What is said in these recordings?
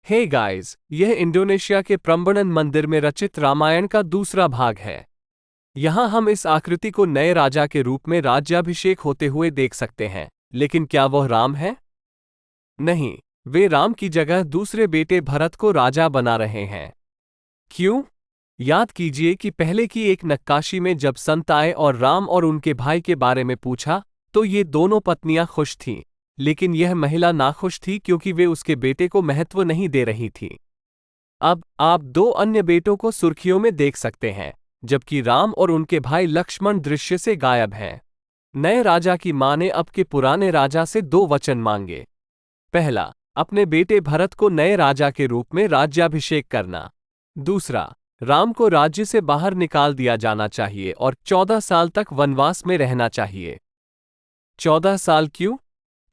Hey guys, यह Indonesia के Prambanan मंदिर में रचित रामायण का दूसरा भाग है। यहाँ हम इस आकृति को नए राजा के रूप में राज्याभिषेक होते हुए देख सकते हैं, लेकिन क्या वह राम है? नहीं, वे राम की जगह दूसरे बेटे भरत को राजा बना रहे हैं। क्यों? याद कीजिए कि पहले की एक नक्काशी में जब संत आए और राम और उनके भाई के बारे में पूछा, तो ये दोनों पत्नियां खुश थीं, लेकिन यह महिला नाखुश थी क्योंकि वे उसके बेटे को महत्व नहीं दे रही थी। अब आप दो अन्य बेटों को सुर्खियों में देख सकते हैं, जबकि राम और उनके भाई लक्ष्मण दृश्य से गायब हैं। नए राजा की मां ने अब के पुराने राजा से दो वचन मांगे। पहला, अपने बेटे भरत को नए राजा के रूप में राज्याभिषेक करना। दूसरा, राम को राज्य से बाहर निकाल दिया जाना चाहिए और 14 साल तक वनवास में रहना चाहिए। 14 साल क्यों?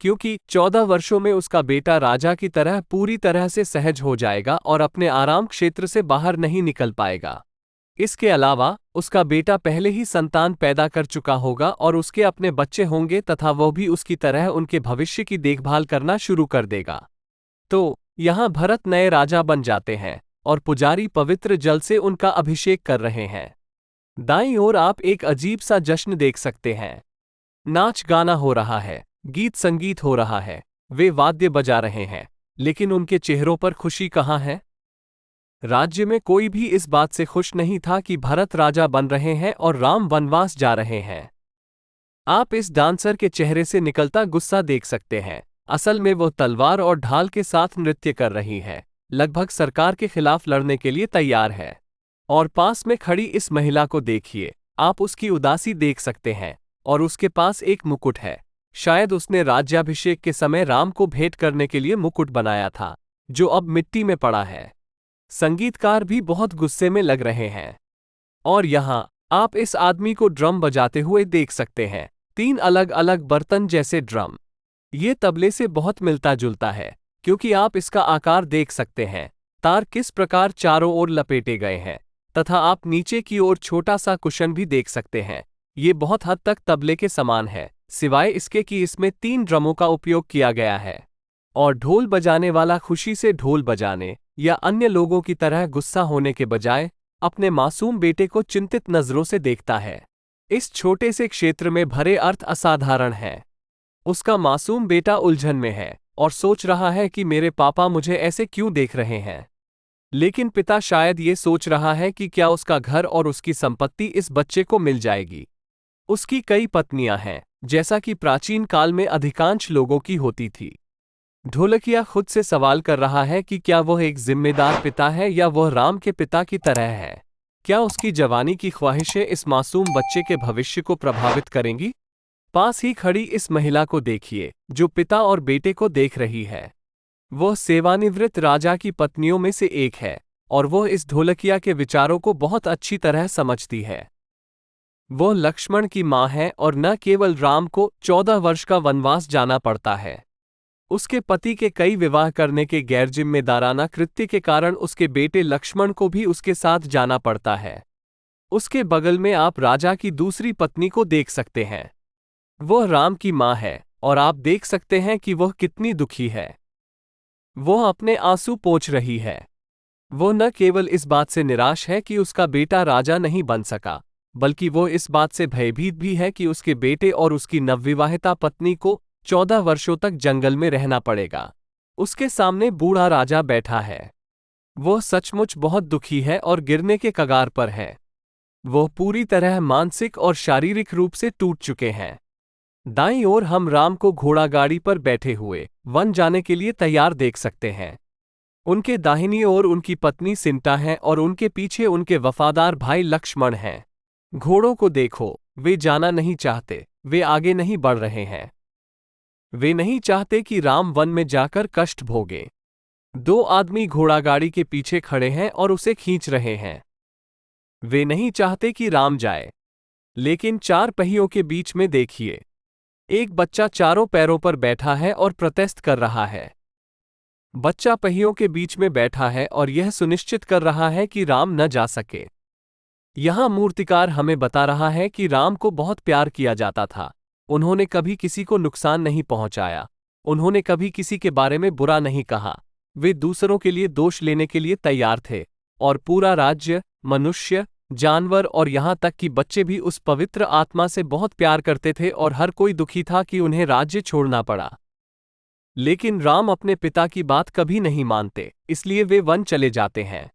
क्योंकि 14 वर्षों में उसका बेटा राजा की तरह पूरी तरह से सहज हो जाएगा और अपने आराम क्षेत्र से बाहर नहीं निकल पाएगा। इसके अलावा उसका बेटा पहले ही संतान पैदा कर चुका होगा और उसके अपने बच्चे होंगे तथा वह भी उसकी तरह उनके भविष्य की देखभाल करना शुरू कर देगा। तो यहाँ भरत नए राजा बन जाते हैं और पुजारी पवित्र जल से उनका अभिषेक कर रहे हैं। दाईं ओर आप एक अजीब सा जश्न देख सकते हैं। नाच गाना हो रहा है, गीत संगीत हो रहा है, वे वाद्य बजा रहे हैं, लेकिन उनके चेहरों पर खुशी कहाँ है? राज्य में कोई भी इस बात से खुश नहीं था कि भरत राजा बन रहे हैं और राम वनवास जा रहे हैं। आप इस डांसर के चेहरे से निकलता गुस्सा देख सकते हैं। असल में वह तलवार और ढाल के साथ नृत्य कर रही है, लगभग सरकार के खिलाफ लड़ने के लिए तैयार है। और पास में खड़ी इस महिला को देखिए, आप उसकी उदासी देख सकते हैं और उसके पास एक मुकुट है। शायद उसने राज्याभिषेक के समय राम को भेंट करने के लिए मुकुट बनाया था, जो अब मिट्टी में पड़ा है। संगीतकार भी बहुत गुस्से में लग रहे हैं। और यहाँ आप इस आदमी को ड्रम बजाते हुए देख सकते हैं, 3 अलग अलग बर्तन जैसे ड्रम। ये तबले से बहुत मिलता जुलता है, क्योंकि आप इसका आकार देख सकते हैं, तार किस प्रकार चारों ओर लपेटे गए हैं, तथा आप नीचे की ओर छोटा सा कुशन भी देख सकते हैं। ये बहुत हद तक तबले के समान है, सिवाय इसके कि इसमें 3 ड्रमों का उपयोग किया गया है। और ढोल बजाने वाला खुशी से ढोल बजाने या अन्य लोगों की तरह गुस्सा होने के बजाय अपने मासूम बेटे को चिंतित नजरों से देखता है। इस छोटे से क्षेत्र में भरे अर्थ असाधारण हैं। उसका मासूम बेटा उलझन में है और सोच रहा है कि मेरे पापा मुझे ऐसे क्यों देख रहे हैं। लेकिन पिता शायद ये सोच रहा है कि क्या उसका घर और उसकी संपत्ति इस बच्चे को मिल जाएगी। उसकी कई पत्नियां हैं, जैसा कि प्राचीन काल में अधिकांश लोगों की होती थी। ढोलकिया खुद से सवाल कर रहा है कि क्या वह एक जिम्मेदार पिता है या वह राम के पिता की तरह है। क्या उसकी जवानी की ख्वाहिशें इस मासूम बच्चे के भविष्य को प्रभावित करेंगी? पास ही खड़ी इस महिला को देखिए, जो पिता और बेटे को देख रही है। वह सेवानिवृत्त राजा की पत्नियों में से एक है और वह इस ढोलकिया के विचारों को बहुत अच्छी तरह समझती है। वह लक्ष्मण की मां है और न केवल राम को 14 वर्ष का वनवास जाना पड़ता है। उसके पति के कई विवाह करने के गैरजिम्मेदाराना कृत्य के कारण उसके बेटे लक्ष्मण को भी उसके साथ जाना पड़ता है। उसके बगल में आप राजा की दूसरी पत्नी को देख सकते हैं। वह राम की मां है और आप देख सकते हैं कि वह कितनी दुखी है। वह अपने आंसू पोंछ रही है। वह न केवल इस बात से निराश है कि उसका बेटा राजा नहीं बन सका, बल्कि वह इस बात से भयभीत भी है कि उसके बेटे और उसकी नवविवाहिता पत्नी को 14 वर्षों तक जंगल में रहना पड़ेगा। उसके सामने बूढ़ा राजा बैठा है। वह सचमुच बहुत दुखी है और गिरने के कगार पर है। वह पूरी तरह मानसिक और शारीरिक रूप से टूट चुके हैं। दाईं ओर हम राम को घोड़ा गाड़ी पर बैठे हुए वन जाने के लिए तैयार देख सकते हैं। उनके दाहिनी ओर उनकी पत्नी सिंटा है और उनके पीछे उनके वफादार भाई लक्ष्मण हैं। घोड़ों को देखो, वे जाना नहीं चाहते, वे आगे नहीं बढ़ रहे हैं। वे नहीं चाहते कि राम वन में जाकर कष्ट भोगे। 2 आदमी घोड़ागाड़ी के पीछे खड़े हैं और उसे खींच रहे हैं। वे नहीं चाहते कि राम जाए। लेकिन 4 पहियों के बीच में देखिए, एक बच्चा चारों पैरों पर बैठा है और प्रोटेस्ट कर रहा है। बच्चा पहियों के बीच में बैठा है और यह सुनिश्चित कर रहा है कि राम न जा सके। यहां मूर्तिकार हमें बता रहा है कि राम को बहुत प्यार किया जाता था। उन्होंने कभी किसी को नुकसान नहीं पहुंचाया। उन्होंने कभी किसी के बारे में बुरा नहीं कहा। वे दूसरों के लिए दोष लेने के लिए तैयार थे, और पूरा राज्य, मनुष्य, जानवर और यहाँ तक कि बच्चे भी उस पवित्र आत्मा से बहुत प्यार करते थे और हर कोई दुखी था कि उन्हें राज्य छोड़ना पड़ा। लेकिन राम अपने पिता की बात कभी नहीं मानते, इसलिए वे वन चले जाते हैं।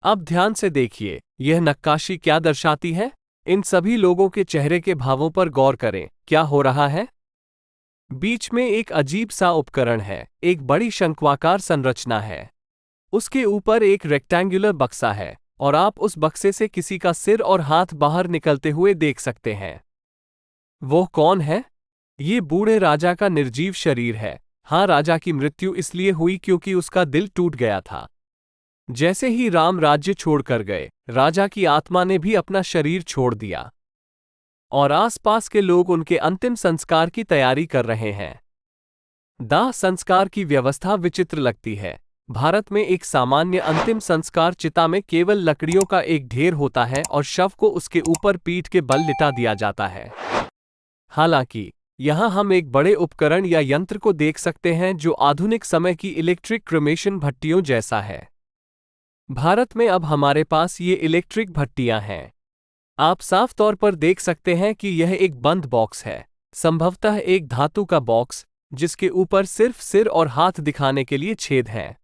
अब ध्यान से देखिए, यह नक्काशी क्या दर्शाती है? इन सभी लोगों के चेहरे के भावों पर गौर करें। क्या हो रहा है? बीच में एक अजीब सा उपकरण है, एक बड़ी शंक्वाकार संरचना है। उसके ऊपर एक रेक्टेंगुलर बक्सा है, और आप उस बक्से से किसी का सिर और हाथ बाहर निकलते हुए देख सकते हैं। वो कौन है? ये बूढ़े राजा का निर्जीव शरीर है। हाँ, राजा की मृत्यु इसलिए हुई क्योंकि उसका दिल टूट गया था। जैसे ही राम राज्य छोड़कर गए, राजा की आत्मा ने भी अपना शरीर छोड़ दिया, और आसपास के लोग उनके अंतिम संस्कार की तैयारी कर रहे हैं। दाह संस्कार की व्यवस्था विचित्र लगती है। भारत में एक सामान्य अंतिम संस्कार चिता में केवल लकड़ियों का एक ढेर होता है और शव को उसके ऊपर पीठ के बल लिटा दिया जाता है। हालांकि यहां हम एक बड़े उपकरण या यंत्र को देख सकते हैं जो आधुनिक समय की इलेक्ट्रिक क्रेमेशन भट्टियों जैसा है। भारत में अब हमारे पास ये इलेक्ट्रिक भट्टियां हैं। आप साफ तौर पर देख सकते हैं कि यह एक बंद बॉक्स है, संभवतः एक धातु का बॉक्स, जिसके ऊपर सिर्फ सिर और हाथ दिखाने के लिए छेद हैं।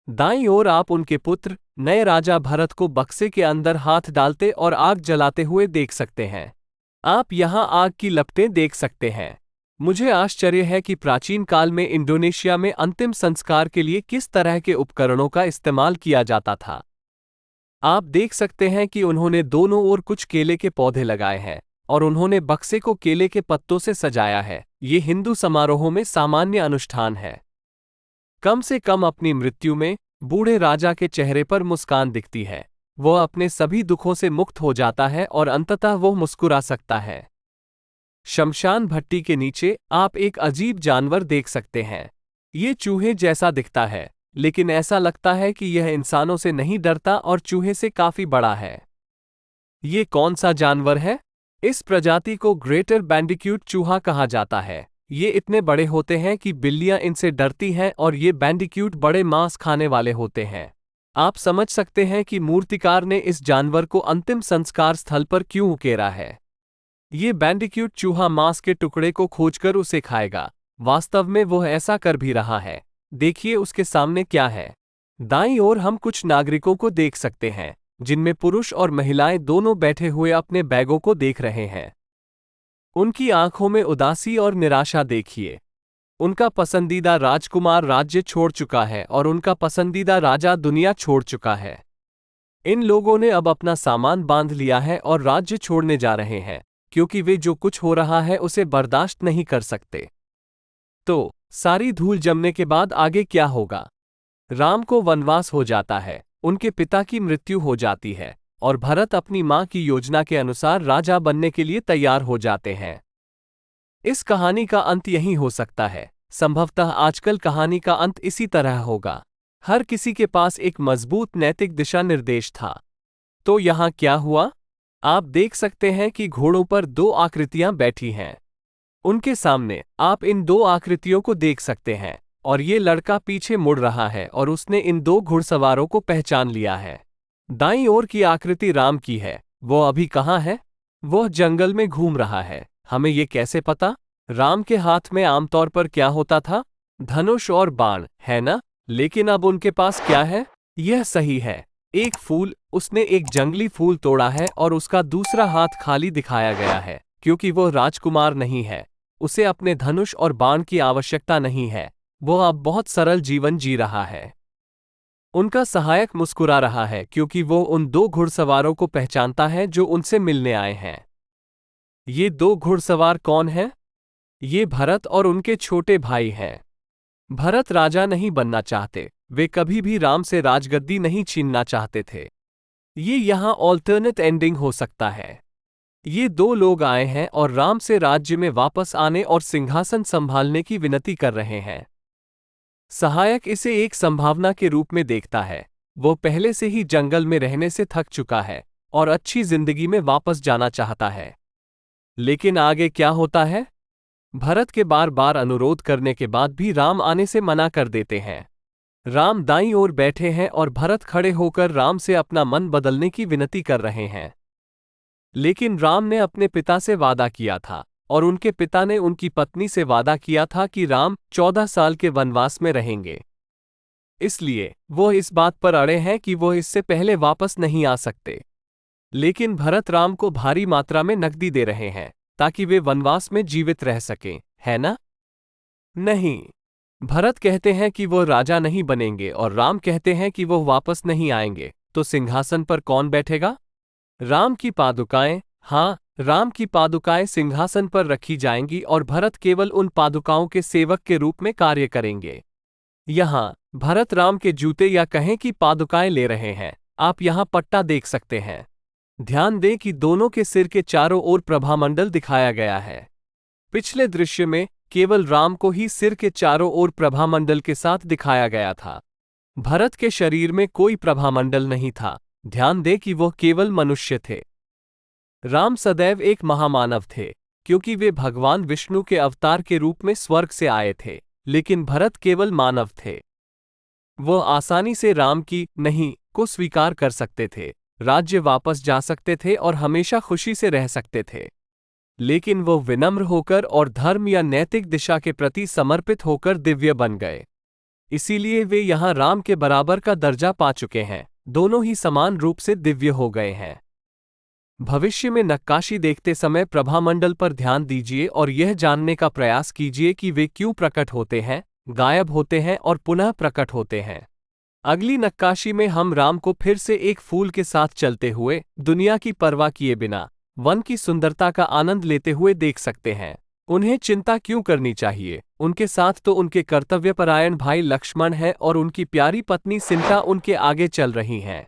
दाईं ओर आप उनके पुत्र, नए राजा भरत को बक्से के अंदर हाथ डालते और आग जलाते हुए देख सकते हैं। आप यहां आग की लपटें देख सकते हैं। मुझे आश्चर्य है कि प्राचीन काल में इंडोनेशिया में अंतिम संस्कार के लिए किस तरह के उपकरणों का इस्तेमाल किया जाता था। आप देख सकते हैं कि उन्होंने दोनों ओर कुछ केले के पौधे लगाए हैं, और उन्होंने बक्से को केले के पत्तों से सजाया है। ये हिंदू समारोहों में सामान्य अनुष्ठान है। कम से कम अपनी मृत्यु में बूढ़े राजा के चेहरे पर मुस्कान दिखती है। वह अपने सभी दुखों से मुक्त हो जाता है और अंततः वो मुस्कुरा सकता है। शमशान भट्टी के नीचे आप एक अजीब जानवर देख सकते हैं। ये चूहे जैसा दिखता है, लेकिन ऐसा लगता है कि यह इंसानों से नहीं डरता और चूहे से काफी बड़ा है। ये कौन सा जानवर है? इस प्रजाति को ग्रेटर बैंडिक्यूट चूहा कहा जाता है। ये इतने बड़े होते हैं कि बिल्लियां इनसे डरती हैं और ये बैंडिक्यूट बड़े मांस खाने वाले होते हैं। आप समझ सकते हैं कि मूर्तिकार ने इस जानवर को अंतिम संस्कार स्थल पर क्यों उकेरा है। ये बैंडिक्यूट चूहा मांस के टुकड़े को खोजकर उसे खाएगा। वास्तव में वह ऐसा कर भी रहा है। देखिए उसके सामने क्या है। दाईं ओर हम कुछ नागरिकों को देख सकते हैं, जिनमें पुरुष और महिलाएं दोनों बैठे हुए अपने बैगों को देख रहे हैं। उनकी आंखों में उदासी और निराशा देखिए। उनका पसंदीदा राजकुमार राज्य छोड़ चुका है और उनका पसंदीदा राजा दुनिया छोड़ चुका है। इन लोगों ने अब अपना सामान बांध लिया है और राज्य छोड़ने जा रहे हैं, क्योंकि वे जो कुछ हो रहा है उसे बर्दाश्त नहीं कर सकते। तो सारी धूल जमने के बाद आगे क्या होगा? राम को वनवास हो जाता है, उनके पिता की मृत्यु हो जाती है, और भरत अपनी मां की योजना के अनुसार राजा बनने के लिए तैयार हो जाते हैं। इस कहानी का अंत यही हो सकता है। संभवतः आजकल कहानी का अंत इसी तरह होगा। हर किसी के पास एक मजबूत नैतिक दिशा निर्देश था। तो यहां क्या हुआ? आप देख सकते हैं कि घोड़ों पर दो आकृतियां बैठी हैं। उनके सामने आप इन दो आकृतियों को देख सकते हैं, और ये लड़का पीछे मुड़ रहा है और उसने इन दो घुड़सवारों को पहचान लिया है। दाईं ओर की आकृति राम की है। वो अभी कहाँ है? वह जंगल में घूम रहा है। हमें ये कैसे पता? राम के हाथ में आमतौर पर क्या होता था? धनुष और बाण, है ना? लेकिन अब उनके पास क्या है? यह सही है, एक फूल। उसने एक जंगली फूल तोड़ा है और उसका दूसरा हाथ खाली दिखाया गया है, क्योंकि वह राजकुमार नहीं है। उसे अपने धनुष और बाण की आवश्यकता नहीं है। वह अब बहुत सरल जीवन जी रहा है। उनका सहायक मुस्कुरा रहा है क्योंकि वो उन दो घुड़सवारों को पहचानता है जो उनसे मिलने आए हैं। ये दो घुड़सवार कौन हैं? ये भरत और उनके छोटे भाई हैं। भरत राजा नहीं बनना चाहते। वे कभी भी राम से राजगद्दी नहीं छीनना चाहते थे। ये यहाँ ऑल्टरनेट एंडिंग हो सकता है। ये दो लोग आए हैं और राम से राज्य में वापस आने और सिंहासन संभालने की विनती कर रहे हैं। सहायक इसे एक संभावना के रूप में देखता है। वो पहले से ही जंगल में रहने से थक चुका है और अच्छी जिंदगी में वापस जाना चाहता है। लेकिन आगे क्या होता है? भरत के बार बार अनुरोध करने के बाद भी राम आने से मना कर देते हैं। राम दाईं ओर बैठे हैं और भरत खड़े होकर राम से अपना मन बदलने की विनती कर रहे हैं। लेकिन राम ने अपने पिता से वादा किया था और उनके पिता ने उनकी पत्नी से वादा किया था कि राम 14 साल के वनवास में रहेंगे। इसलिए वो इस बात पर अड़े हैं कि वो इससे पहले वापस नहीं आ सकते। लेकिन भरत राम को भारी मात्रा में नकदी दे रहे हैं ताकि वे वनवास में जीवित रह सकें, है ना? नहीं। भरत कहते हैं कि वो राजा नहीं बनेंगे और राम कहते हैं कि वो वापस नहीं आएंगे। तो सिंहासन पर कौन बैठेगा? राम की पादुकाएं। हाँ, राम की पादुकाएं सिंहासन पर रखी जाएंगी और भरत केवल उन पादुकाओं के सेवक के रूप में कार्य करेंगे। यहाँ भरत राम के जूते या कहें कि पादुकाएं ले रहे हैं। आप यहाँ पट्टा देख सकते हैं। ध्यान दें कि दोनों के सिर के चारों ओर प्रभामंडल दिखाया गया है। पिछले दृश्य में केवल राम को ही सिर के चारों ओर प्रभामंडल के साथ दिखाया गया था। भरत के शरीर में कोई प्रभामंडल नहीं था। ध्यान दें कि वह केवल मनुष्य थे। राम सदैव एक महामानव थे क्योंकि वे भगवान विष्णु के अवतार के रूप में स्वर्ग से आए थे, लेकिन भरत केवल मानव थे। वह आसानी से राम की नहीं को स्वीकार कर सकते थे, राज्य वापस जा सकते थे और हमेशा खुशी से रह सकते थे। लेकिन वो विनम्र होकर और धर्म या नैतिक दिशा के प्रति समर्पित होकर दिव्य बन गए। इसीलिए वे यहाँ राम के बराबर का दर्जा पा चुके हैं। दोनों ही समान रूप से दिव्य हो गए हैं। भविष्य में नक्काशी देखते समय प्रभामंडल पर ध्यान दीजिए और यह जानने का प्रयास कीजिए कि वे क्यों प्रकट होते हैं, गायब होते हैं और पुनः प्रकट होते हैं। अगली नक्काशी में हम राम को फिर से एक फूल के साथ चलते हुए, दुनिया की परवाह किए बिना, वन की सुंदरता का आनंद लेते हुए देख सकते हैं। उन्हें चिंता क्यों करनी चाहिए? उनके साथ तो उनके कर्तव्यपरायण भाई लक्ष्मण हैं और उनकी प्यारी पत्नी सीता उनके आगे चल रही हैं।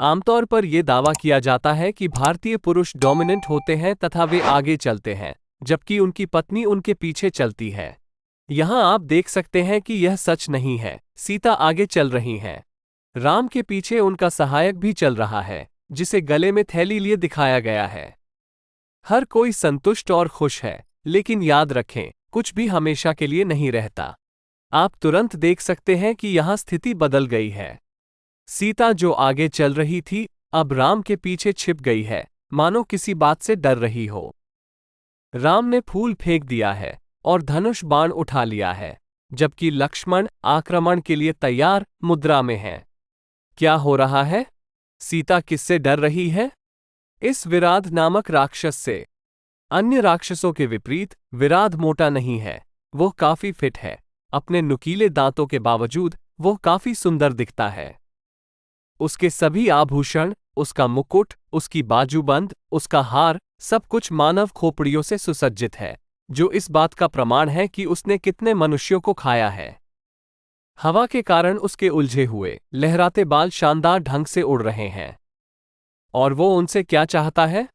आमतौर पर यह दावा किया जाता है कि भारतीय पुरुष डोमिनेंट होते हैं तथा वे आगे चलते हैं, जबकि उनकी पत्नी उनके पीछे चलती है। यहाँ आप देख सकते हैं कि यह सच नहीं है। सीता आगे चल रही हैं। राम के पीछे उनका सहायक भी चल रहा है, जिसे गले में थैली लिए दिखाया गया है। हर कोई संतुष्ट और खुश है, लेकिन याद रखें, कुछ भी हमेशा के लिए नहीं रहता। आप तुरंत देख सकते हैं कि यहाँ स्थिति बदल गई है। सीता जो आगे चल रही थी, अब राम के पीछे छिप गई है, मानो किसी बात से डर रही हो। राम ने फूल फेंक दिया है और धनुष बाण उठा लिया है, जबकि लक्ष्मण आक्रमण के लिए तैयार मुद्रा में है। क्या हो रहा है? सीता किससे डर रही है? इस विराध नामक राक्षस से। अन्य राक्षसों के विपरीत विराध मोटा नहीं है, वो काफी फिट है। अपने नुकीले दांतों के बावजूद वो काफी सुंदर दिखता है। उसके सभी आभूषण, उसका मुकुट, उसकी बाजूबंद, उसका हार, सब कुछ मानव खोपड़ियों से सुसज्जित है, जो इस बात का प्रमाण है कि उसने कितने मनुष्यों को खाया है। हवा के कारण उसके उलझे हुए लहराते बाल शानदार ढंग से उड़ रहे हैं। और वो उनसे क्या चाहता है?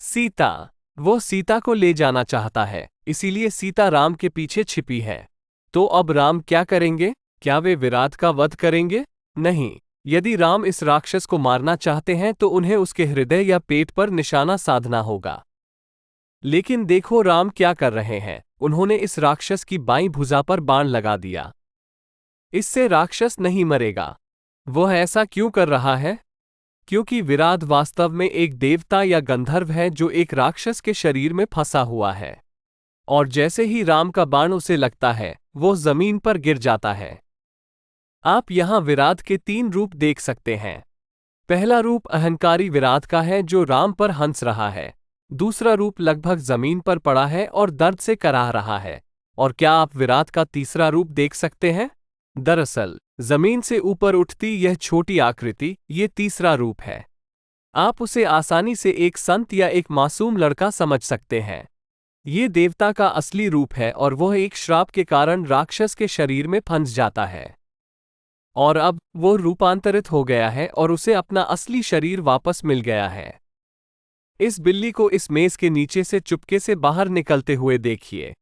सीता। वो सीता को ले जाना चाहता है, इसीलिए सीता राम के पीछे छिपी है। तो अब राम क्या करेंगे? क्या वे विराट का वध करेंगे? नहीं। यदि राम इस राक्षस को मारना चाहते हैं तो उन्हें उसके हृदय या पेट पर निशाना साधना होगा। लेकिन देखो राम क्या कर रहे हैं। उन्होंने इस राक्षस की बाईं भुजा पर बाण लगा दिया। इससे राक्षस नहीं मरेगा। वह ऐसा क्यों कर रहा है? क्योंकि विराट वास्तव में एक देवता या गंधर्व है जो एक राक्षस के शरीर में फंसा हुआ है। और जैसे ही राम का बाण उसे लगता है, वो जमीन पर गिर जाता है। आप यहां विराट के 3 रूप देख सकते हैं। पहला रूप अहंकारी विराट का है जो राम पर हंस रहा है। दूसरा रूप लगभग जमीन पर पड़ा है और दर्द से कराह रहा है। और क्या आप विराट का तीसरा रूप देख सकते हैं? दरअसल जमीन से ऊपर उठती यह छोटी आकृति, ये तीसरा रूप है। आप उसे आसानी से एक संत या एक मासूम लड़का समझ सकते हैं। ये देवता का असली रूप है और वह एक श्राप के कारण राक्षस के शरीर में फंस जाता है। और अब वो रूपांतरित हो गया है और उसे अपना असली शरीर वापस मिल गया है। इस बिल्ली को इस मेज के नीचे से चुपके से बाहर निकलते हुए देखिए।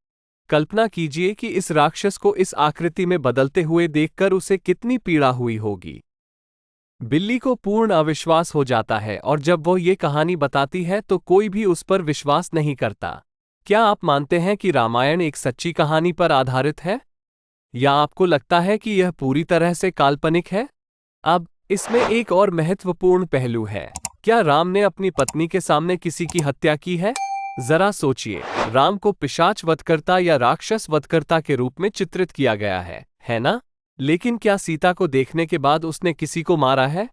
कल्पना कीजिए कि इस राक्षस को इस आकृति में बदलते हुए देखकर उसे कितनी पीड़ा हुई होगी। बिल्ली को पूर्ण अविश्वास हो जाता है और जब वो ये कहानी बताती है तो कोई भी उस पर विश्वास नहीं करता। क्या आप मानते हैं कि रामायण एक सच्ची कहानी पर आधारित है? या आपको लगता है कि यह पूरी तरह से काल्पनिक है? अब इसमें एक और महत्वपूर्ण पहलू है। क्या राम ने अपनी पत्नी के सामने किसी की हत्या की है? जरा सोचिए, राम को पिशाच वधकर्ता या राक्षस वधकर्ता के रूप में चित्रित किया गया है ना? लेकिन क्या सीता को देखने के बाद उसने किसी को मारा है?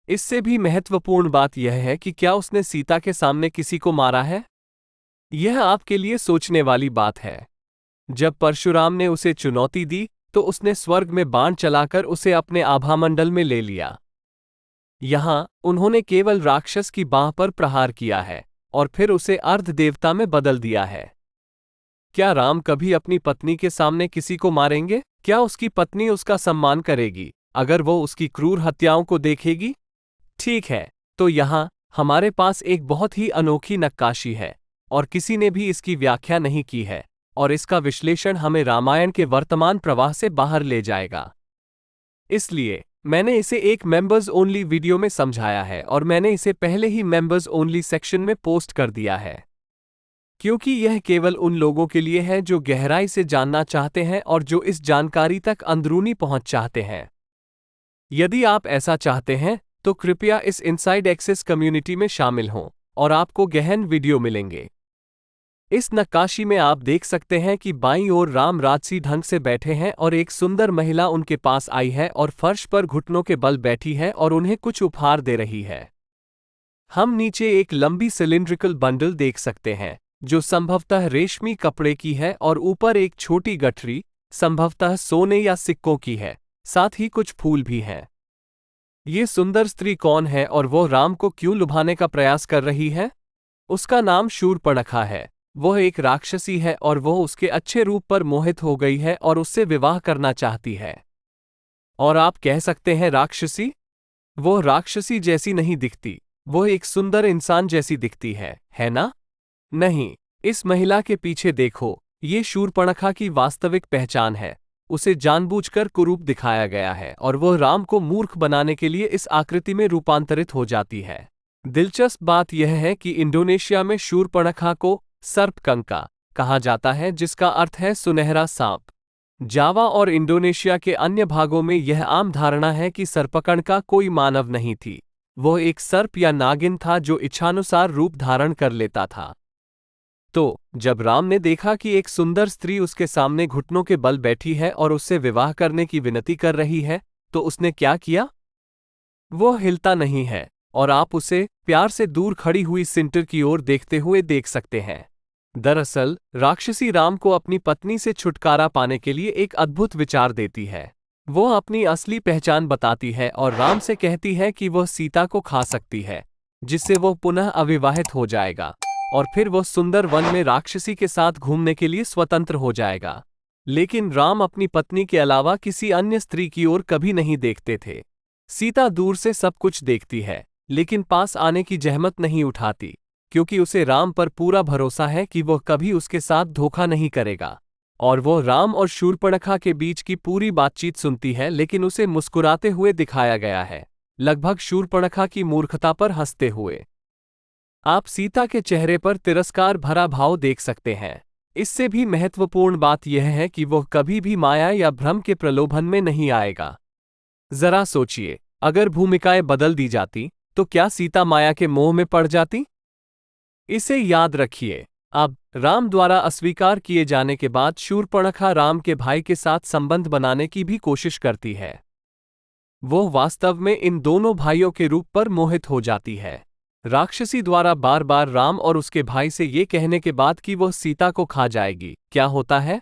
इससे भी महत्वपूर्ण बात यह है कि क्या उसने सीता के सामने किसी को मारा है? यह आपके लिए सोचने वाली बात है। जब परशुराम ने उसे चुनौती दी तो उसने स्वर्ग में बाण चलाकर उसे अपने आभामंडल में ले लिया। यहां उन्होंने केवल राक्षस की बाह पर प्रहार किया है और फिर उसे अर्ध देवता में बदल दिया है। क्या राम कभी अपनी पत्नी के सामने किसी को मारेंगे? क्या उसकी पत्नी उसका सम्मान करेगी अगर वो उसकी क्रूर हत्याओं को देखेगी? ठीक है, तो यहां हमारे पास एक बहुत ही अनोखी नक्काशी है और किसी ने भी इसकी व्याख्या नहीं की है, और इसका विश्लेषण हमें रामायण के वर्तमान प्रवाह से बाहर ले जाएगा। इसलिए मैंने इसे एक मेंबर्स ओनली वीडियो में समझाया है और मैंने इसे पहले ही मेंबर्स ओनली सेक्शन में पोस्ट कर दिया है, क्योंकि यह केवल उन लोगों के लिए है जो गहराई से जानना चाहते हैं और जो इस जानकारी तक अंदरूनी पहुंच चाहते हैं। यदि आप ऐसा चाहते हैं तो कृपया इस इनसाइड एक्सेस कम्युनिटी में शामिल हों और आपको गहन वीडियो मिलेंगे। इस नक्काशी में आप देख सकते हैं कि बाईं ओर राम राजसी ढंग से बैठे हैं और एक सुंदर महिला उनके पास आई है और फर्श पर घुटनों के बल बैठी है और उन्हें कुछ उपहार दे रही है। हम नीचे एक लंबी सिलिंड्रिकल बंडल देख सकते हैं जो संभवतः रेशमी कपड़े की है और ऊपर एक छोटी गठरी संभवतः सोने या सिक्कों की है, साथ ही कुछ फूल भी हैं। ये सुंदर स्त्री कौन है और वो राम को क्यों लुभाने का प्रयास कर रही है? उसका नाम शूर्पणखा है। वह एक राक्षसी है और वह उसके अच्छे रूप पर मोहित हो गई है और उससे विवाह करना चाहती है। और आप कह सकते हैं राक्षसी? वह राक्षसी जैसी नहीं दिखती, वह एक सुंदर इंसान जैसी दिखती है ना? नहीं, इस महिला के पीछे देखो, ये शूर्पणखा की वास्तविक पहचान है। उसे जानबूझकर कुरूप दिखाया गया है और वह राम को मूर्ख बनाने के लिए इस आकृति में रूपांतरित हो जाती है। दिलचस्प बात यह है कि इंडोनेशिया में शूर्पणखा को सर्पकंका कहा जाता है, जिसका अर्थ है सुनहरा सांप। जावा और इंडोनेशिया के अन्य भागों में यह आम धारणा है कि सर्पकंका कोई मानव नहीं थी, वह एक सर्प या नागिन था जो इच्छानुसार रूप धारण कर लेता था। तो जब राम ने देखा कि एक सुंदर स्त्री उसके सामने घुटनों के बल बैठी है और उससे विवाह करने की विनती कर रही है, तो उसने क्या किया? वह हिलता नहीं है और आप उसे प्यार से दूर खड़ी हुई सिंटर की ओर देखते हुए देख सकते हैं। दरअसल राक्षसी राम को अपनी पत्नी से छुटकारा पाने के लिए एक अद्भुत विचार देती है। वह अपनी असली पहचान बताती है और राम से कहती है कि वह सीता को खा सकती है, जिससे वह पुनः अविवाहित हो जाएगा और फिर वह सुंदर वन में राक्षसी के साथ घूमने के लिए स्वतंत्र हो जाएगा। लेकिन राम अपनी पत्नी के अलावा किसी अन्य स्त्री की ओर कभी नहीं देखते थे। सीता दूर से सब कुछ देखती है, लेकिन पास आने की जहमत नहीं उठाती, क्योंकि उसे राम पर पूरा भरोसा है कि वह कभी उसके साथ धोखा नहीं करेगा। और वह राम और शूर्पणखा के बीच की पूरी बातचीत सुनती है, लेकिन उसे मुस्कुराते हुए दिखाया गया है, लगभग शूर्पणखा की मूर्खता पर हंसते हुए। आप सीता के चेहरे पर तिरस्कार भरा भाव देख सकते हैं। इससे भी महत्वपूर्ण बात यह है कि वह कभी भी माया या भ्रम के प्रलोभन में नहीं आएगा। जरा सोचिए, अगर भूमिकाएं बदल दी जाती तो क्या सीता माया के मोह में पड़ जाती? इसे याद रखिए, अब राम द्वारा अस्वीकार किए जाने के बाद शूर्पणखा राम के भाई के साथ संबंध बनाने की भी कोशिश करती है। वो वास्तव में इन दोनों भाइयों के रूप पर मोहित हो जाती है। राक्षसी द्वारा बार बार राम और उसके भाई से ये कहने के बाद कि वह सीता को खा जाएगी, क्या होता है?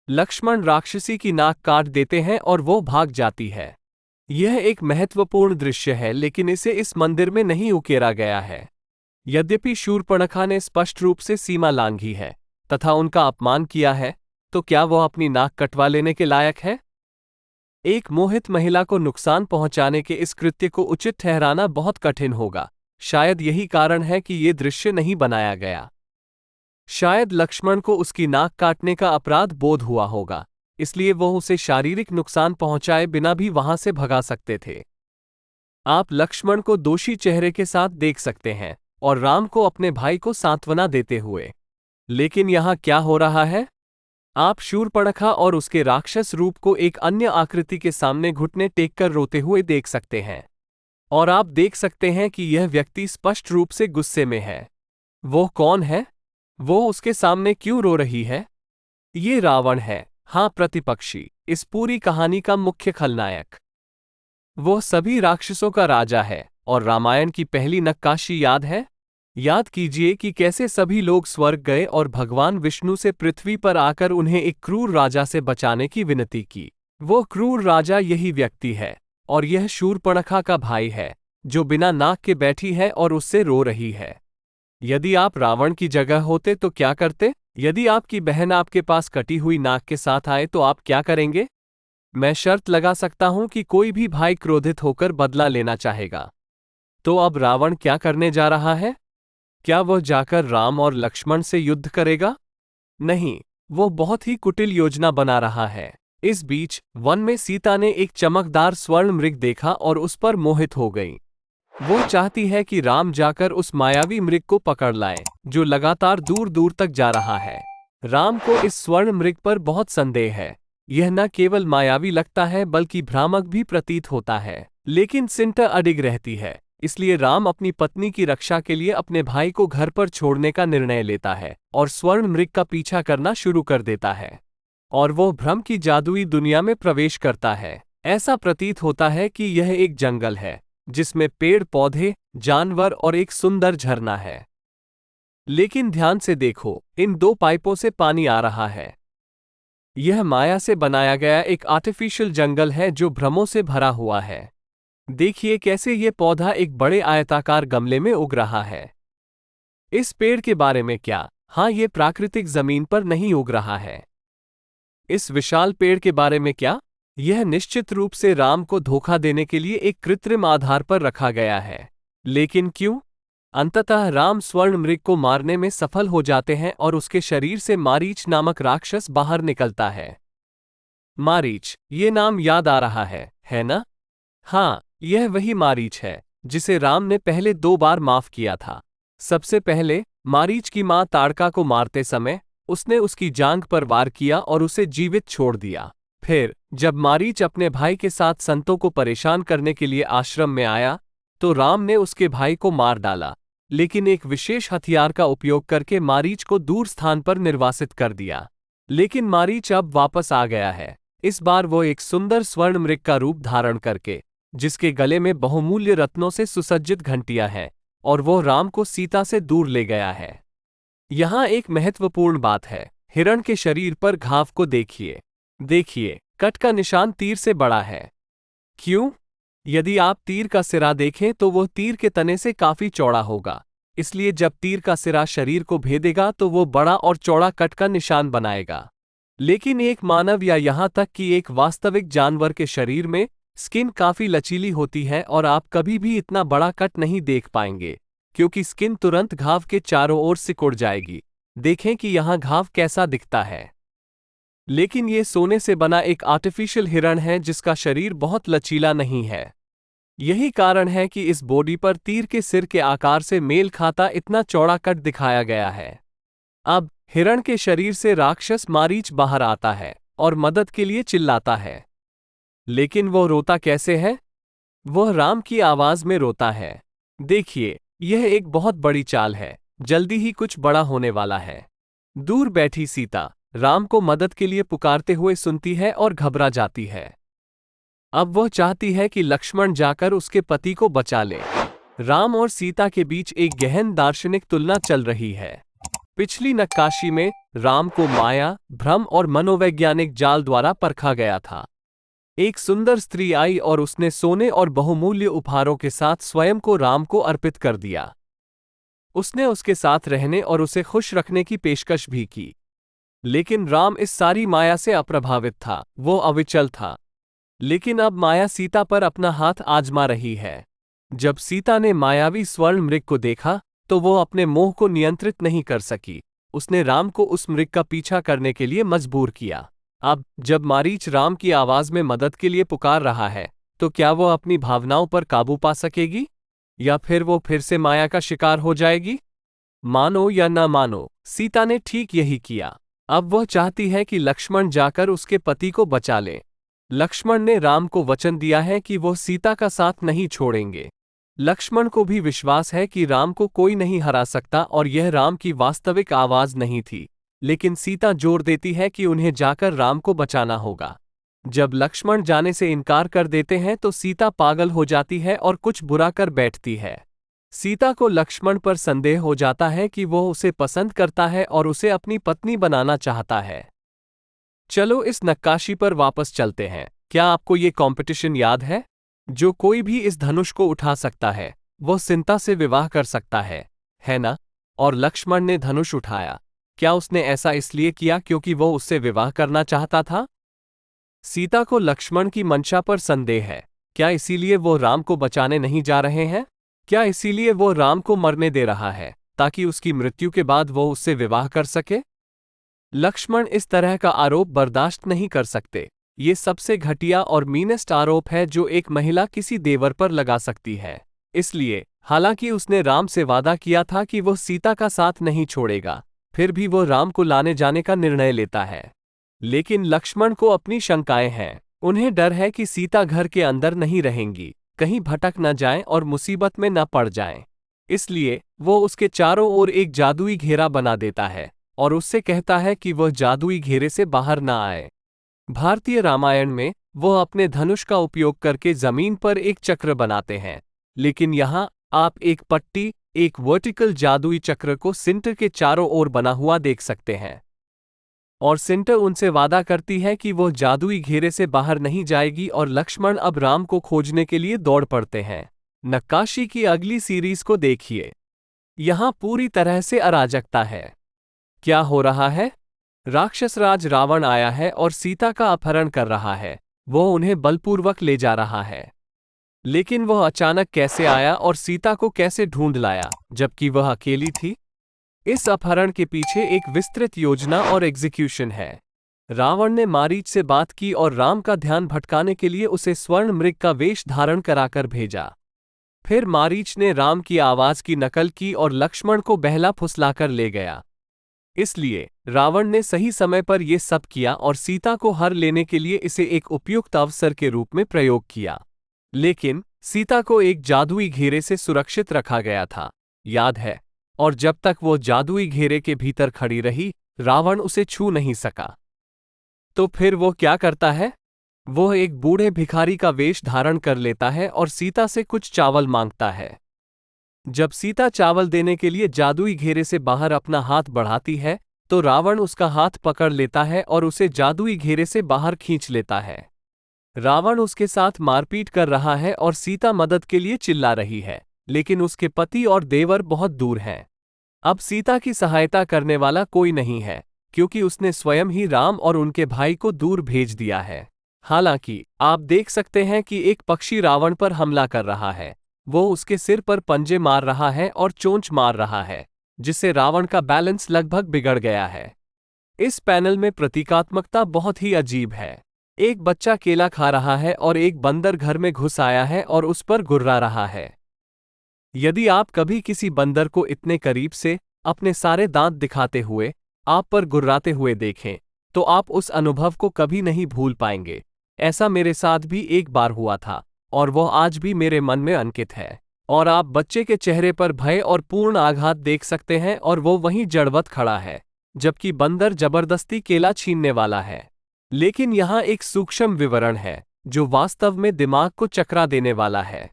लक्ष्मण राक्षसी की नाक काट देते हैं और वो भाग जाती है। यह एक महत्वपूर्ण दृश्य है, लेकिन इसे इस मंदिर में नहीं उकेरा गया है। यद्यपि शूर्पणखा ने स्पष्ट रूप से सीमा लांघी है तथा उनका अपमान किया है, तो क्या वह अपनी नाक कटवा लेने के लायक है? एक मोहित महिला को नुकसान पहुंचाने के इस कृत्य को उचित ठहराना बहुत कठिन होगा। शायद यही कारण है कि ये दृश्य नहीं बनाया गया। शायद लक्ष्मण को उसकी नाक काटने का अपराध बोध हुआ होगा, इसलिए वह उसे शारीरिक नुकसान पहुंचाए बिना भी वहां से भगा सकते थे। आप लक्ष्मण को दोषी चेहरे के साथ देख सकते हैं और राम को अपने भाई को सांत्वना देते हुए। लेकिन यहां क्या हो रहा है? आप शूर्पणखा और उसके राक्षस रूप को एक अन्य आकृति के सामने घुटने टेककर रोते हुए देख सकते हैं। और आप देख सकते हैं कि यह व्यक्ति स्पष्ट रूप से गुस्से में है। वो कौन है? वो उसके सामने क्यों रो रही है? ये रावण है, हाँ, प्रतिपक्षी, इस पूरी कहानी का मुख्य खलनायक। वो सभी राक्षसों का राजा है। और रामायण की पहली नक्काशी याद है? याद कीजिए कि कैसे सभी लोग स्वर्ग गए और भगवान विष्णु से पृथ्वी पर आकर उन्हें एक क्रूर राजा से बचाने की विनती की। वो क्रूर राजा यही व्यक्ति है, और यह शूर्पणखा का भाई है, जो बिना नाक के बैठी है और उससे रो रही है। यदि आप रावण की जगह होते तो क्या करते? यदि आपकी बहन आपके पास कटी हुई नाक के साथ आए तो आप क्या करेंगे? मैं शर्त लगा सकता हूं कि कोई भी भाई क्रोधित होकर बदला लेना चाहेगा। तो अब रावण क्या करने जा रहा है? क्या वह जाकर राम और लक्ष्मण से युद्ध करेगा? नहीं, वो बहुत ही कुटिल योजना बना रहा है। इस बीच वन में सीता ने एक चमकदार स्वर्ण मृग देखा और उस पर मोहित हो गई। वो चाहती है कि राम जाकर उस मायावी मृग को पकड़ लाए, जो लगातार दूर दूर तक जा रहा है। राम को इस स्वर्ण मृग पर बहुत संदेह है। यह न केवल मायावी लगता है बल्कि भ्रामक भी प्रतीत होता है। लेकिन सिंटा अडिग रहती है, इसलिए राम अपनी पत्नी की रक्षा के लिए अपने भाई को घर पर छोड़ने का निर्णय लेता है और स्वर्ण मृग का पीछा करना शुरू कर देता है। और वो भ्रम की जादुई दुनिया में प्रवेश करता है। ऐसा प्रतीत होता है कि यह एक जंगल है, जिसमें पेड़ पौधे, जानवर और एक सुंदर झरना है। लेकिन ध्यान से देखो, इन दो पाइपों से पानी आ रहा है। यह माया से बनाया गया एक आर्टिफिशियल जंगल है जो भ्रमों से भरा हुआ है। देखिए कैसे ये पौधा एक बड़े आयताकार गमले में उग रहा है। इस पेड़ के बारे में क्या? हाँ, ये प्राकृतिक जमीन पर नहीं उग रहा है। इस विशाल पेड़ के बारे में क्या? यह निश्चित रूप से राम को धोखा देने के लिए एक कृत्रिम आधार पर रखा गया है। लेकिन क्यों? अंततः राम स्वर्ण मृग को मारने में सफल हो जाते हैं और उसके शरीर से मारीच नामक राक्षस बाहर निकलता है। मारीच, ये नाम याद आ रहा है ना? हाँ, यह वही मारीच है जिसे राम ने पहले 2 बार माफ किया था। सबसे पहले मारीच की मां ताड़का को मारते समय उसने उसकी जांघ पर वार किया और उसे जीवित छोड़ दिया। फिर जब मारीच अपने भाई के साथ संतों को परेशान करने के लिए आश्रम में आया तो राम ने उसके भाई को मार डाला, लेकिन एक विशेष हथियार का उपयोग करके मारीच को दूर स्थान पर निर्वासित कर दिया। लेकिन मारीच अब वापस आ गया है। इस बार वो एक सुंदर स्वर्ण मृग का रूप धारण करके, जिसके गले में बहुमूल्य रत्नों से सुसज्जित घंटियां हैं, और वो राम को सीता से दूर ले गया है। यहां एक महत्वपूर्ण बात है, हिरण के शरीर पर घाव को देखिए। देखिए, कट का निशान तीर से बड़ा है। क्यों? यदि आप तीर का सिरा देखें तो वह तीर के तने से काफी चौड़ा होगा, इसलिए जब तीर का सिरा शरीर को भेदेगा तो वो बड़ा और चौड़ा कट का निशान बनाएगा। लेकिन एक मानव या यहां तक कि एक वास्तविक जानवर के शरीर में स्किन काफी लचीली होती है और आप कभी भी इतना बड़ा कट नहीं देख पाएंगे, क्योंकि स्किन तुरंत घाव के चारों ओर सिकुड़ जाएगी। देखें कि यहां घाव कैसा दिखता है। लेकिन ये सोने से बना एक आर्टिफिशियल हिरण है जिसका शरीर बहुत लचीला नहीं है। यही कारण है कि इस बॉडी पर तीर के सिर के आकार से मेल खाता इतना चौड़ा कट दिखाया गया है। अब हिरण के शरीर से राक्षस मारीच बाहर आता है और मदद के लिए चिल्लाता है। लेकिन वो रोता कैसे है? वह राम की आवाज में रोता है। देखिए, यह एक बहुत बड़ी चाल है, जल्दी ही कुछ बड़ा होने वाला है। दूर बैठी सीता राम को मदद के लिए पुकारते हुए सुनती है और घबरा जाती है। अब वह चाहती है कि लक्ष्मण जाकर उसके पति को बचा ले। राम और सीता के बीच एक गहन दार्शनिक तुलना चल रही है। पिछली नक्काशी में राम को माया, भ्रम और मनोवैज्ञानिक जाल द्वारा परखा गया था। एक सुंदर स्त्री आई और उसने सोने और बहुमूल्य उपहारों के साथ स्वयं को राम को अर्पित कर दिया। उसने उसके साथ रहने और उसे खुश रखने की पेशकश भी की। लेकिन राम इस सारी माया से अप्रभावित था, वो अविचल था। लेकिन अब माया सीता पर अपना हाथ आजमा रही है। जब सीता ने मायावी स्वर्ण मृग को देखा तो वो अपने मोह को नियंत्रित नहीं कर सकी। उसने राम को उस मृग का पीछा करने के लिए मजबूर किया। अब जब मारीच राम की आवाज में मदद के लिए पुकार रहा है, तो क्या वो अपनी भावनाओं पर काबू पा सकेगी, या फिर वो फिर से माया का शिकार हो जाएगी? मानो या न मानो, सीता ने ठीक यही किया। अब वह चाहती है कि लक्ष्मण जाकर उसके पति को बचा ले। लक्ष्मण ने राम को वचन दिया है कि वो सीता का साथ नहीं छोड़ेंगे। लक्ष्मण को भी विश्वास है कि राम को कोई नहीं हरा सकता और यह राम की वास्तविक आवाज नहीं थी, लेकिन सीता जोर देती है कि उन्हें जाकर राम को बचाना होगा। जब लक्ष्मण जाने से इनकार कर देते हैं तो सीता पागल हो जाती है और कुछ बुरा कर बैठती है। सीता को लक्ष्मण पर संदेह हो जाता है कि वो उसे पसंद करता है और उसे अपनी पत्नी बनाना चाहता है। चलो इस नक्काशी पर वापस चलते हैं। क्या आपको ये कंपटीशन याद है? जो कोई भी इस धनुष को उठा सकता है वो सीता से विवाह कर सकता है ना? और लक्ष्मण ने धनुष उठाया। क्या उसने ऐसा इसलिए किया क्योंकि वो उससे विवाह करना चाहता था? सीता को लक्ष्मण की मंशा पर संदेह है। क्या इसीलिए वो राम को बचाने नहीं जा रहे हैं? क्या इसीलिए वो राम को मरने दे रहा है ताकि उसकी मृत्यु के बाद वो उससे विवाह कर सके? लक्ष्मण इस तरह का आरोप बर्दाश्त नहीं कर सकते। ये सबसे घटिया और मीनेस्ट आरोप है जो एक महिला किसी देवर पर लगा सकती है। इसलिए हालांकि उसने राम से वादा किया था कि वो सीता का साथ नहीं छोड़ेगा, फिर भी वो राम को लाने जाने का निर्णय लेता है। लेकिन लक्ष्मण को अपनी शंकाएं हैं। उन्हें डर है कि सीता घर के अंदर नहीं रहेंगी, कहीं भटक न जाएं और मुसीबत में न पड़ जाएं। इसलिए वो उसके चारों ओर एक जादुई घेरा बना देता है और उससे कहता है कि वह जादुई घेरे से बाहर ना आए। भारतीय रामायण में वह अपने धनुष का उपयोग करके जमीन पर एक चक्र बनाते हैं, लेकिन यहाँ आप एक पट्टी, एक वर्टिकल जादुई चक्र को सिंटर के चारों ओर बना हुआ देख सकते हैं। और सिंटर उनसे वादा करती है कि वो जादुई घेरे से बाहर नहीं जाएगी और लक्ष्मण अब राम को खोजने के लिए दौड़ पड़ते हैं। नक्काशी की अगली सीरीज को देखिए। यहाँ पूरी तरह से अराजकता है। क्या हो रहा है? राक्षस राज रावण आया है और सीता का अपहरण कर रहा है। वो उन्हें बलपूर्वक ले जा रहा है। लेकिन वह अचानक कैसे आया और सीता को कैसे ढूंढ लाया जबकि वह अकेली थी? इस अपहरण के पीछे एक विस्तृत योजना और एग्जीक्यूशन है। रावण ने मारीच से बात की और राम का ध्यान भटकाने के लिए उसे स्वर्ण मृग का वेश धारण कराकर भेजा। फिर मारीच ने राम की आवाज की नकल की और लक्ष्मण को बहला फुसलाकर ले गया। इसलिए रावण ने सही समय पर यह सब किया और सीता को हर लेने के लिए इसे एक उपयुक्त अवसर के रूप में प्रयोग किया। लेकिन सीता को एक जादुई घेरे से सुरक्षित रखा गया था, याद है? और जब तक वो जादुई घेरे के भीतर खड़ी रही, रावण उसे छू नहीं सका। तो फिर वो क्या करता है? वह एक बूढ़े भिखारी का वेश धारण कर लेता है और सीता से कुछ चावल मांगता है। जब सीता चावल देने के लिए जादुई घेरे से बाहर अपना हाथ बढ़ाती है, तो रावण उसका हाथ पकड़ लेता है और उसे जादुई घेरे से बाहर खींच लेता है। रावण उसके साथ मारपीट कर रहा है और सीता मदद के लिए चिल्ला रही है, लेकिन उसके पति और देवर बहुत दूर हैं। अब सीता की सहायता करने वाला कोई नहीं है, क्योंकि उसने स्वयं ही राम और उनके भाई को दूर भेज दिया है। हालांकि आप देख सकते हैं कि एक पक्षी रावण पर हमला कर रहा है। वो उसके सिर पर पंजे मार रहा है और चोंच मार रहा है, जिससे रावण का बैलेंस लगभग बिगड़ गया है। इस पैनल में प्रतीकात्मकता बहुत ही अजीब है। एक बच्चा केला खा रहा है और एक बंदर घर में घुस आया है और उस पर गुर्रा रहा है। यदि आप कभी किसी बंदर को इतने करीब से अपने सारे दांत दिखाते हुए आप पर गुर्राते हुए देखें, तो आप उस अनुभव को कभी नहीं भूल पाएंगे। ऐसा मेरे साथ भी एक बार हुआ था और वह आज भी मेरे मन में अंकित है। और आप बच्चे के चेहरे पर भय और पूर्ण आघात देख सकते हैं और वो वहीं जड़वत खड़ा है, जबकि बंदर जबरदस्ती केला छीनने वाला है। लेकिन यहाँ एक सूक्ष्म विवरण है जो वास्तव में दिमाग को चकरा देने वाला है।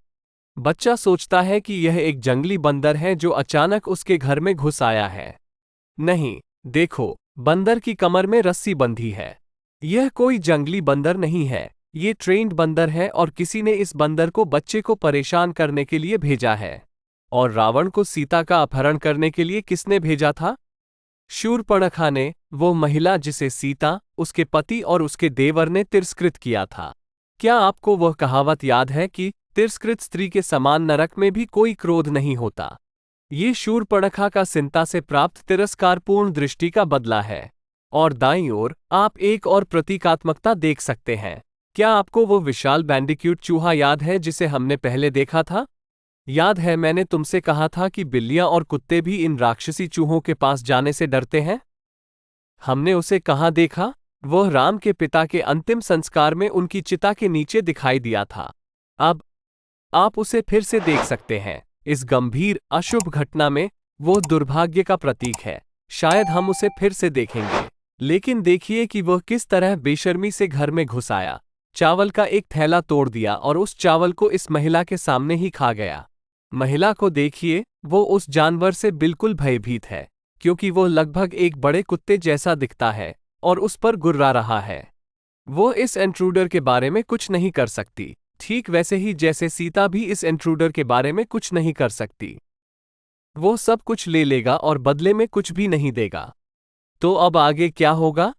बच्चा सोचता है कि यह एक जंगली बंदर है जो अचानक उसके घर में घुस आया है। नहीं, देखो, बंदर की कमर में रस्सी बंधी है। यह कोई जंगली बंदर नहीं है, ये ट्रेन्ड बंदर है और किसी ने इस बंदर को बच्चे को परेशान करने के लिए भेजा है। और रावण को सीता का अपहरण करने के लिए किसने भेजा था? शूर्पणखा ने, वो महिला जिसे सीता, उसके पति और उसके देवर ने तिरस्कृत किया था। क्या आपको वह कहावत याद है कि तिरस्कृत स्त्री के समान नरक में भी कोई क्रोध नहीं होता? ये शूर्पणखा का सीता से प्राप्त तिरस्कारपूर्ण दृष्टि का बदला है। और दाईं ओर आप एक और प्रतीकात्मकता देख सकते हैं। क्या आपको वो विशाल बैंडिक्यूट चूहा याद है जिसे हमने पहले देखा था? याद है मैंने तुमसे कहा था कि बिल्लियां और कुत्ते भी इन राक्षसी चूहों के पास जाने से डरते हैं? हमने उसे कहाँ देखा? वह राम के पिता के अंतिम संस्कार में उनकी चिता के नीचे दिखाई दिया था। अब आप उसे फिर से देख सकते हैं। इस गंभीर अशुभ घटना में वो दुर्भाग्य का प्रतीक है। शायद हम उसे फिर से देखेंगे। लेकिन देखिए कि वह किस तरह बेशर्मी से घर में घुस आया, चावल का एक थैला तोड़ दिया और उस चावल को इस महिला के सामने ही खा गया। महिला को देखिए, वो उस जानवर से बिल्कुल भयभीत है, क्योंकि वो लगभग एक बड़े कुत्ते जैसा दिखता है और उस पर गुर्रा रहा है। वो इस इंट्रूडर के बारे में कुछ नहीं कर सकती, ठीक वैसे ही जैसे सीता भी इस इंट्रूडर के बारे में कुछ नहीं कर सकती। वो सब कुछ ले लेगा और बदले में कुछ भी नहीं देगा। तो अब आगे क्या होगा?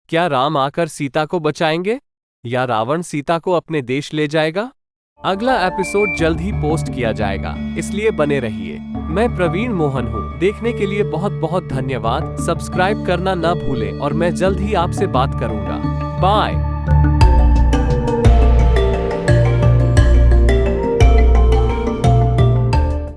क्या राम आकर सीता को बचाएंगे या रावण सीता को अपने देश ले जाएगा? अगला एपिसोड जल्द ही पोस्ट किया जाएगा, इसलिए बने रहिए। मैं प्रवीण मोहन हूँ। देखने के लिए बहुत बहुत धन्यवाद। सब्सक्राइब करना न भूलें और मैं जल्द ही आपसे बात करूंगा। बाय।